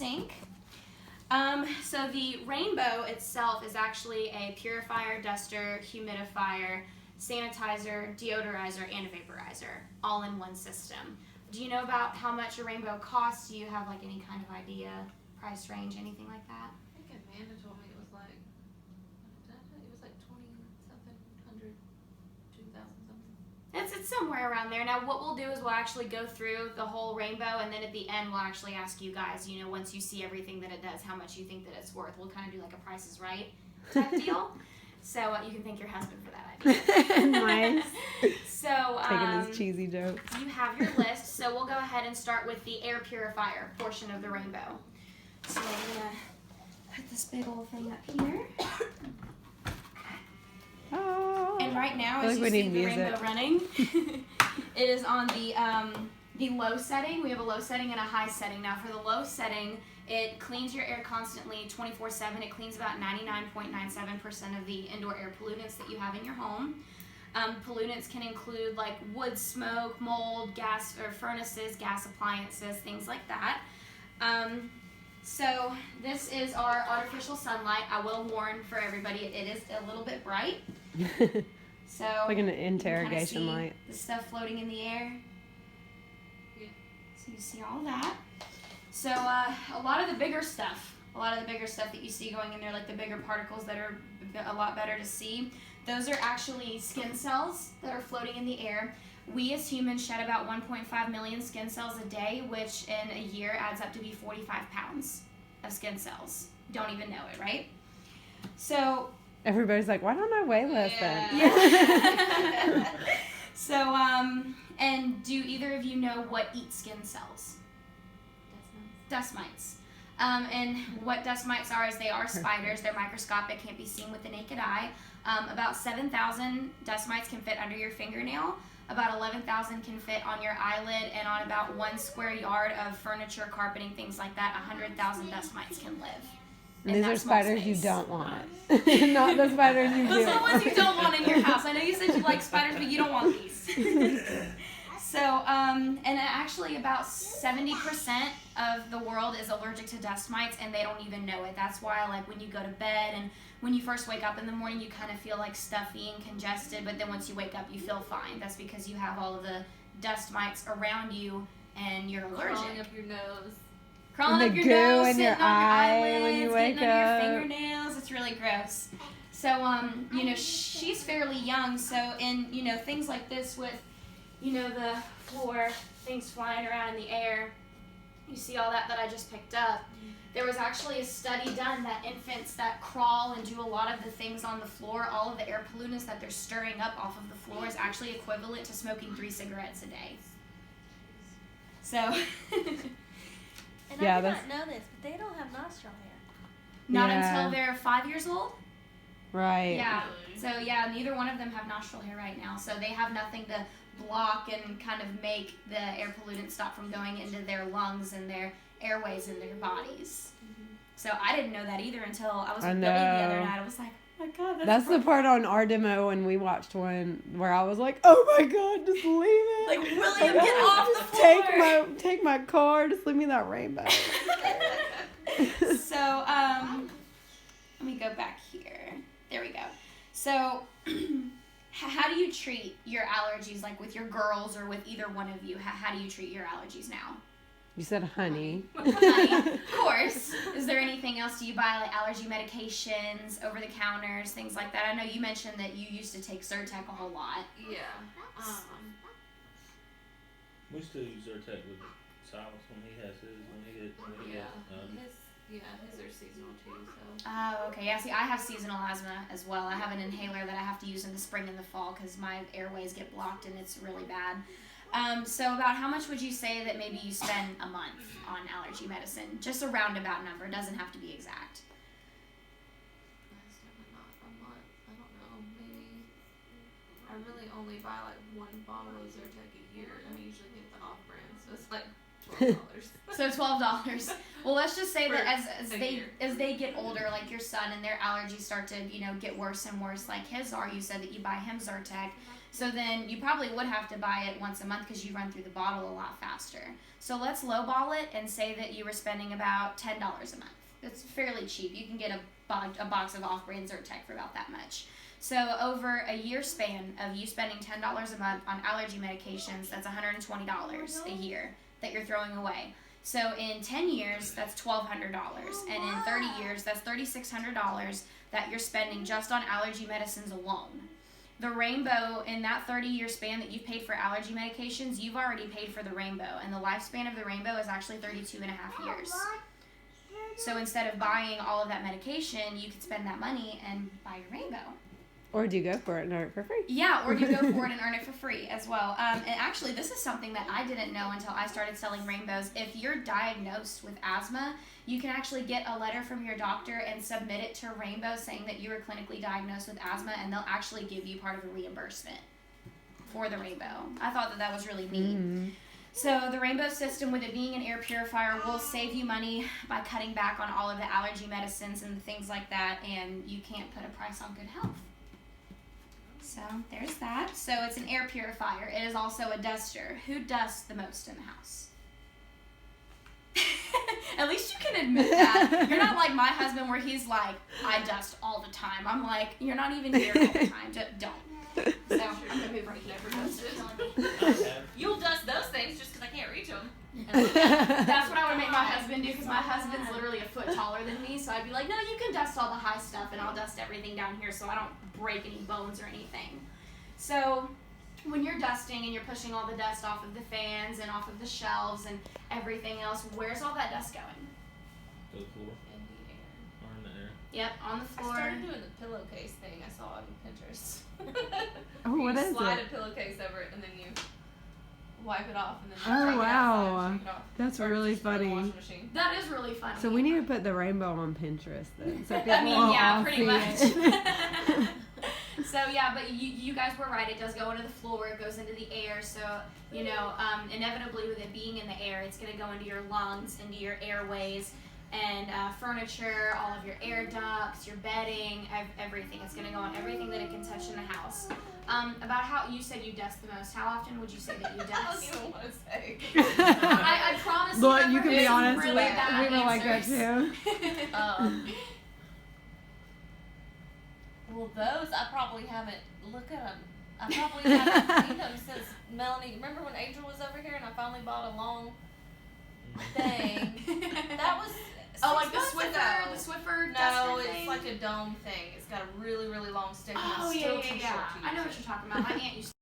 sink. So the rainbow itself is actually a purifier, duster, humidifier, sanitizer, deodorizer, and a vaporizer, all in one system. Do you know about how much a rainbow costs? Do you have like any kind of idea, price range, anything like that? I think Amanda told me it was like 20-something, 100, 2,000 something. It's somewhere around there. Now what we'll do is we'll actually go through the whole rainbow, and then at the end we'll actually ask you guys, you know, once you see everything that it does, how much you think that it's worth. We'll kind of do like a Price is Right type deal. So you can thank your husband for that idea. Nice. So taking his cheesy jokes. You have your list. So we'll go ahead and start with the air purifier portion of the rainbow. So I'm gonna put this big old thing up here. Oh. And right now, as like you see the rainbow running, it is on the low setting. We have a low setting and a high setting. Now for the low setting, it cleans your air constantly 24/7. It cleans about 99.97% of the indoor air pollutants that you have in your home. Pollutants can include like wood smoke, mold, gas or furnaces, gas appliances, things like that. So this is our artificial sunlight. I will warn for everybody, it is a little bit bright. So like an interrogation light. The stuff floating in the air. Yeah. So you see all that. So a lot of the bigger stuff that you see going in there, like the bigger particles that are a lot better to see, those are actually skin cells that are floating in the air. We as humans shed about 1.5 million skin cells a day, which in a year adds up to be 45 pounds of skin cells. Don't even know it, right? So everybody's like, why don't I weigh less then? Yeah. So, and do either of you know what eats skin cells? Dust mites. And what dust mites are is they are spiders. They're microscopic, can't be seen with the naked eye. About 7,000 dust mites can fit under your fingernail. About 11,000 can fit on your eyelid, and on about 1 square yard of furniture, carpeting, things like that, 100,000 dust mites can live. And these are spiders you don't want. Not the spiders you do. Those are the ones you don't want in your house. I know you said you like spiders, but you don't want these. So, and actually about 70% of the world is allergic to dust mites, and they don't even know it. That's why, like, when you go to bed and when you first wake up in the morning, you kind of feel like stuffy and congested, but then once you wake up, you feel fine. That's because you have all of the dust mites around you, and you're allergic. Crawling up your nose. Crawling up your nose, in sitting your on your eye eyelids, when you wake getting under up. your fingernails. It's really gross. So, you know, she's fairly young, so in, you know, things like this with, you know, the floor, things flying around in the air, you see all that I just picked up. There was actually a study done that infants that crawl and do a lot of the things on the floor, all of the air pollutants that they're stirring up off of the floor is actually equivalent to smoking 3 cigarettes a day. So. And Yeah, I did not know this, but they don't have nostril hair. Not Yeah. until they're 5 years old. Right. Yeah. So yeah, neither one of them have nostril hair right now. So they have nothing to block and kind of make the air pollutants stop from going into their lungs and their airways in their bodies. So I didn't know that either until I was with Billy the other night. I was like, oh my God, that's the part on our demo when we watched one where I was like, oh my God, just leave it. Like, William, get off the Just floor. take my car, just leave me that rainbow. So, let me go back here. There we go. So, how do you treat your allergies, like with your girls or with either one of you? How do you treat your allergies now? You said honey. Honey, of course. Is there anything else? Do you buy like allergy medications, over the counters, things like that? I know you mentioned that you used to take Zyrtec a whole lot. Yeah. We still use Zyrtec with Silas when he has his, His are seasonal too, so. Oh, okay. Yeah, see, I have seasonal asthma as well. I have an inhaler that I have to use in the spring and the fall because my airways get blocked and it's really bad. So about how much would you say that maybe you spend a month on allergy medicine? Just a roundabout number. It doesn't have to be exact. That's definitely not a month. I don't know. Maybe. I really only buy like 1 bottle of Zyrtec a year, and I usually get the off-brand, so it's like $12. So $12. Well, let's just say that For as they get older, like your son, and their allergies start to, you know, get worse and worse, like his are. You said that you buy him Zyrtec. So then you probably would have to buy it once a month because you run through the bottle a lot faster. So let's lowball it and say that you were spending about $10 a month. It's fairly cheap. You can get a box of off-brand Zyrtec for about that much. So over a year span of you spending $10 a month on allergy medications, that's $120 a year that you're throwing away. So in 10 years, that's $1,200. And in 30 years, that's $3,600 that you're spending just on allergy medicines alone. The rainbow, in that 30-year span that you've paid for allergy medications, you've already paid for the rainbow. And the lifespan of the rainbow is actually 32 and a half years. So instead of buying all of that medication, you could spend that money and buy your rainbow. Or do you go for it and earn it for free? Yeah, or you go for it and earn it for free as well. And actually, this is something that I didn't know until I started selling rainbows. If you're diagnosed with asthma, you can actually get a letter from your doctor and submit it to Rainbow saying that you were clinically diagnosed with asthma, and they'll actually give you part of a reimbursement for the rainbow. I thought that was really neat. Mm-hmm. So the rainbow system, with it being an air purifier, will save you money by cutting back on all of the allergy medicines and things like that, and you can't put a price on good health. So there's that. So it's an air purifier. It is also a duster. Who dusts the most in the house? At least you can admit that. You're not like my husband where he's like, I dust all the time. I'm like, you're not even here all the time. Don't. So I'm going to move right here. You'll dust those things just because I can't reach them. That's what I would make my husband do, because my husband's literally a foot taller than me. So I'd be like, no, you can dust all the high stuff and I'll dust everything down here so I don't break any bones or anything. So when you're dusting and you're pushing all the dust off of the fans and off of the shelves and everything else, where's all that dust going? To the floor In the air. or in the air. Yep, on the I floor. started doing the pillowcase thing I saw on Pinterest. Oh, what you is slide it? a pillowcase over it and then you wipe it off and then Oh, you take it outside wow. and shake it off. That's Or really just throw it in the funny. washing machine. That is really funny. So we need to put the rainbow on Pinterest then. So people I mean, will yeah, all pretty see much. it. So yeah, but you guys were right. It does go into the floor. It goes into the air. So inevitably, with it being in the air, it's going to go into your lungs, into your airways, and furniture, all of your air ducts, your bedding, everything. It's going to go on everything that it can touch in the house. About how you said you dust the most. How often would you say that you I don't dust? even want to say. I promise. Look, never you can heard be some honest. Really we bad were like that answers. too. Well, those I probably haven't. Look at them. I probably haven't seen them since Melanie. Remember when Angel was over here and I finally bought a long thing? That was. Oh, 6 like the months Swiffer, ago. the Swiffer No, duster it's thing? like a dome thing. It's got a really, really long stick and Oh it's yeah, still yeah, too yeah. short to use I know what it. you're talking about. My aunt used